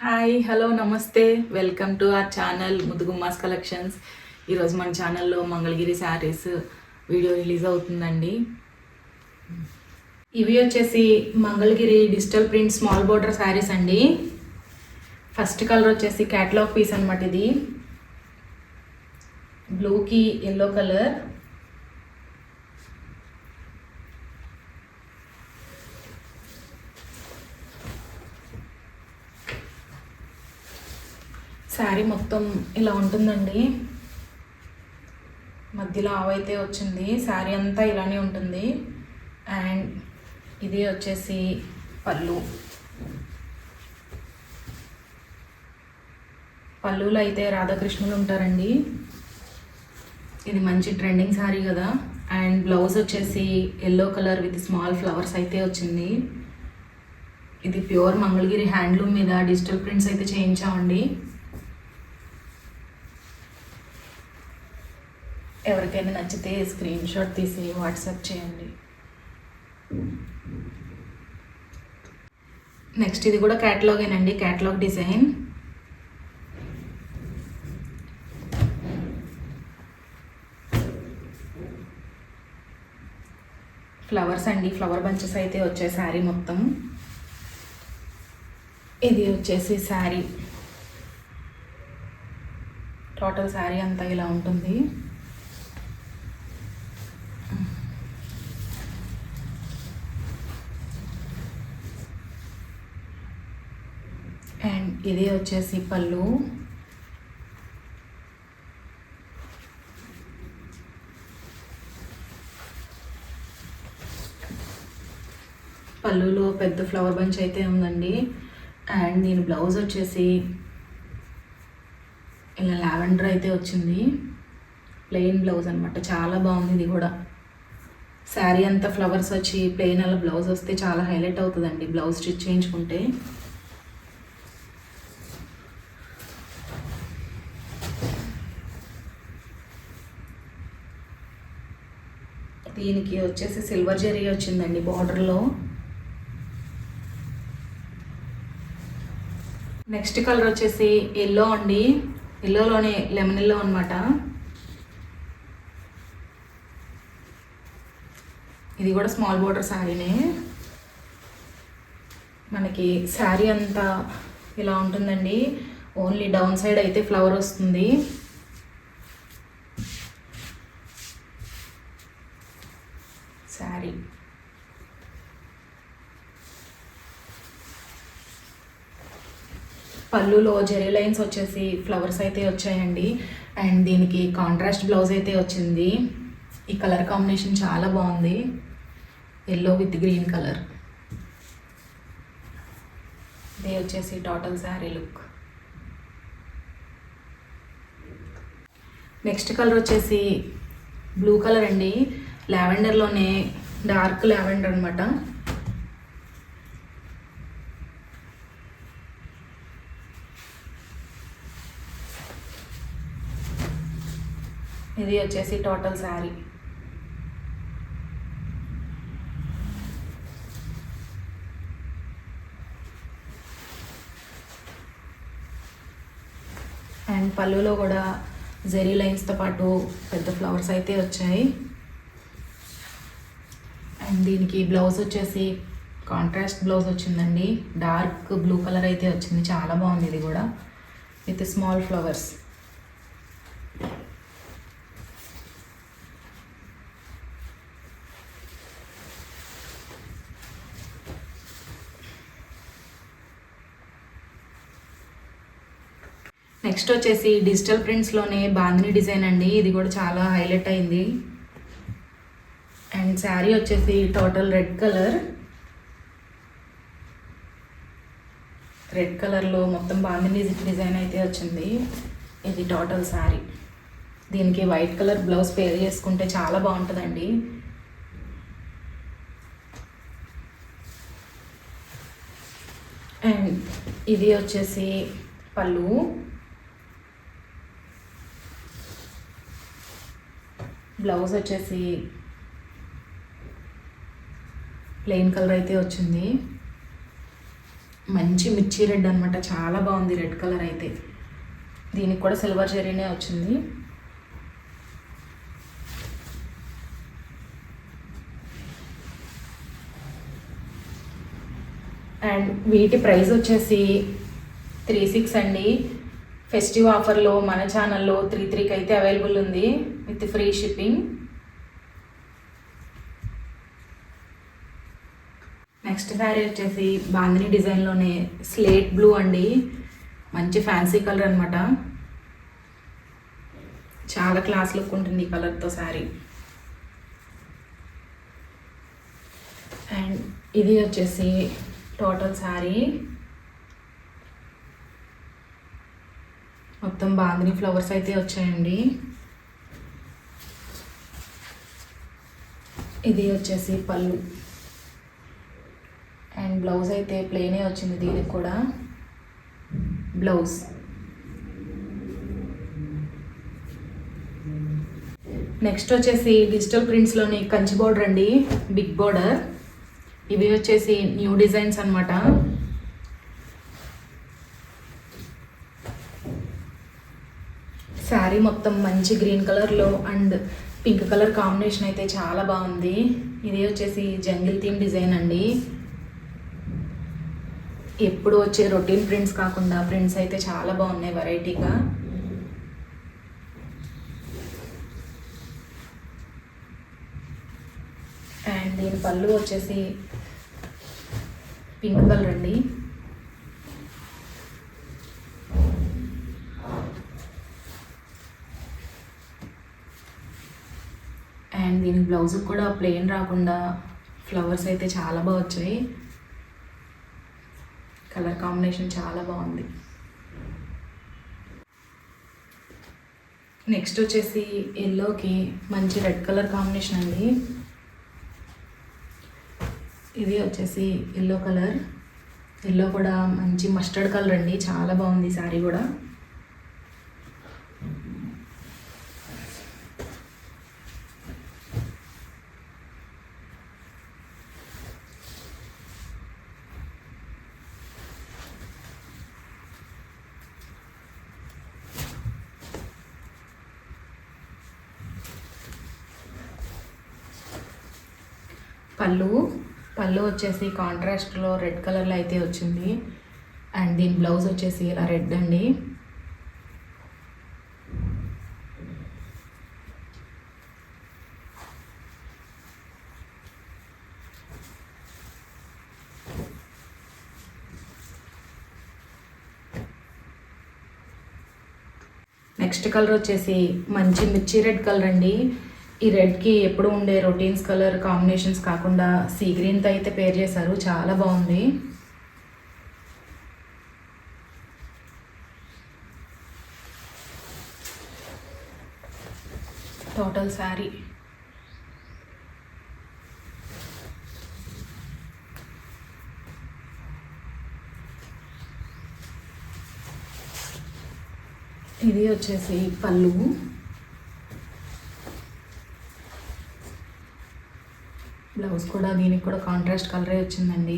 Hi hello namaste welcome to our channel ముదుగుమ్మాస్ collections. ఈరోజు మన ఛానల్లో మంగళగిరి శారీస్ వీడియో రిలీజ్ అవుతుందండి. ఇవి వచ్చేసి Mangalagiri digital print small border saris అండి. ఫస్ట్ కలర్ వచ్చేసి క్యాటలాగ్ పీస్ అనమాట. ఇది బ్లూకి ఎల్లో కలర్, శారీ మొత్తం ఇలా ఉంటుందండి. మధ్యలో ఆవైతే వచ్చింది. శారీ అంతా ఇలానే ఉంటుంది. అండ్ ఇది వచ్చేసి పళ్ళులో అయితే రాధాకృష్ణులు ఉంటారండి. ఇది మంచి ట్రెండింగ్ శారీ కదా. అండ్ బ్లౌజ్ వచ్చేసి yellow colour with small flowers అయితే వచ్చింది. ఇది ప్యూర్ మంగళగిరి హ్యాండ్లూమ్ మీద డిజిటల్ ప్రింట్స్ అయితే చేయించామండి. ఎవరికైనా నచ్చితే స్క్రీన్ షాట్ తీసి వాట్సాప్ చేయండి. నెక్స్ట్ ఇది కూడా క్యాటలాగేనండి, క్యాటలాగ్ డిజైన్. ఫ్లవర్స్ అండి, ఫ్లవర్ బంచెస్ అయితే వచ్చాయి శారీ మొత్తం. ఇది వచ్చేసి శారీ, టోటల్ శారీ అంతా ఇలా ఉంటుంది. అండ్ ఇది వచ్చేసి పళ్ళు. పళ్ళులో పెద్ద ఫ్లవర్ బంచ్ అయితే ఉందండి. అండ్ దీని బ్లౌజ్ వచ్చేసి ఇలా లావెండర్ అయితే వచ్చింది. ప్లెయిన్ బ్లౌజ్ అనమాట, చాలా బాగుంది. ఇది కూడా శారీ అంతా ఫ్లవర్స్ వచ్చి ప్లెయిన్ అలా బ్లౌజ్ వస్తే చాలా హైలైట్ అవుతుందండి బ్లౌజ్ స్టిచ్ చేయించుకుంటే. దీనికి వచ్చేసి సిల్వర్ జరీ వచ్చిందండి బార్డర్లో. నెక్స్ట్ కలర్ వచ్చేసి ఎల్లో అండి. ఎల్లోలోనే లెమన్ ఎల్లో అనమాట. ఇది కూడా స్మాల్ బోర్డర్ శారీనే. మనకి శారీ అంతా ఇలా ఉంటుందండి. ఓన్లీ డౌన్ సైడ్ అయితే ఫ్లవర్ వస్తుంది. శారీ పళ్ళులో జెరీ లైన్స్ వచ్చేసి ఫ్లవర్స్ అయితే వచ్చాయండి. అండ్ దీనికి కాంట్రాస్ట్ బ్లౌజ్ అయితే వచ్చింది. ఈ కలర్ కాంబినేషన్ చాలా బాగుంది, ఎల్లో విత్ గ్రీన్ కలర్. ఇది వచ్చేసి total sari look. Next colour వచ్చేసి బ్లూ కలర్ అండి. లావెండర్లోనే డార్క్ లావెండర్ అనమాట. ఇది వచ్చేసి టోటల్ శారీ. అండ్ పళ్ళులో కూడా జెరీ లైన్స్తో పాటు పెద్ద ఫ్లవర్స్ అయితే వచ్చాయి. అండ్ దీనికి బ్లౌజ్ వచ్చేసి కాంట్రాస్ట్ బ్లౌజ్ వచ్చిందండి. డార్క్ బ్లూ కలర్ అయితే వచ్చింది, చాలా బాగుంది. ఇది కూడా విత్ స్మాల్ ఫ్లవర్స్. నెక్స్ట్ వచ్చేసి డిజిటల్ ప్రింట్స్లోనే బాందిని డిజైన్ అండి. ఇది కూడా చాలా హైలైట్ అయింది. అండ్ శారీ వచ్చేసి టోటల్ రెడ్ కలర్లో మొత్తం బాందిని డిజైన్ అయితే వచ్చింది. ఇది టోటల్ శారీ. దీనికి వైట్ కలర్ బ్లౌజ్ పేర్ చేసుకుంటే చాలా బాగుంటుందండి. అండ్ ఇది వచ్చేసి పళ్ళు. బ్లౌజ్ వచ్చేసి ప్లెయిన్ కలర్ అయితే వచ్చింది. మంచి మిర్చి రెడ్ అనమాట, చాలా బాగుంది రెడ్ కలర్ అయితే. దీనికి కూడా సిల్వర్ జరీనే వచ్చింది. అండ్ వీటి ప్రైస్ వచ్చేసి 36 అండి. ఫెస్టివ్ ఆఫర్లో మన ఛానల్లో 33కి అయితే అవైలబుల్ ఉంది with free shipping. Next sari వచ్చేసి బాందిని డిజైన్లోనే స్లేట్ బ్లూ అండి, మంచి ఫ్యాన్సీ కలర్ అనమాట. చాలా క్లాస్ లుక్ ఉంటుంది ఈ కలర్తో శారీ. అండ్ ఇది వచ్చేసి టోటల్ శారీ మొత్తం బాందిని ఫ్లవర్స్ అయితే వచ్చాయండి. ఇది వచ్చేసి పళ్ళు అండ్ బ్లౌజ్ అయితే ప్లెయినే వచ్చింది. దీనికి కూడా బ్లౌజ్. నెక్స్ట్ వచ్చేసి డిజిటల్ ప్రింట్స్లోని కంచి బోర్డర్ అండి, బిగ్ బోర్డర్. ఇవి వచ్చేసి న్యూ డిజైన్స్ అనమాట. శారీ మొత్తం మంచి గ్రీన్ కలర్లో అండ్ పింక్ కలర్ కాంబినేషన్ అయితే చాలా బాగుంది. ఇది వచ్చేసి జంగిల్ థీమ్ డిజైన్ అండి. ఎప్పుడు వచ్చే రొటీన్ ప్రింట్స్ కాకుండా ప్రింట్స్ అయితే చాలా బాగున్నాయి వెరైటీగా. అండ్ దీని పళ్ళు వచ్చేసి పింక్ కలర్ అండి. అండ్ దీని బ్లౌజ్ కూడా ప్లెయిన్ రాకుండా ఫ్లవర్స్ అయితే చాలా బాగా వచ్చాయి. కలర్ కాంబినేషన్ చాలా బాగుంది. నెక్స్ట్ వచ్చేసి ఎల్లోకి మంచి రెడ్ కలర్ కాంబినేషన్ అండి. ఇది వచ్చేసి ఎల్లో కలర్. ఎల్లో కూడా మంచి మస్టర్డ్ కలర్ అండి, చాలా బాగుంది శారీ కూడా. పళ్ళు వచ్చేసి కాంట్రాస్ట్లో రెడ్ కలర్లో అయితే వచ్చింది. అండ్ దీని బ్లౌజ్ వచ్చేసి ఇలా రెడ్ అండి. నెక్స్ట్ కలర్ వచ్చేసి మంచి మిర్చి రెడ్ కలర్ అండి. ఈ రెడ్కి ఎప్పుడు ఉండే రొటీన్స్ కలర్ కాంబినేషన్స్ కాకుండా సీ గ్రీన్తో అయితే పేర్ చేశారు, చాలా బాగుంది. టోటల్ శారీ ఇది వచ్చేసి పళ్ళు. బ్లౌజ్ కూడా దీనికి కూడా కాంట్రాస్ట్ కలరే వచ్చిందండి.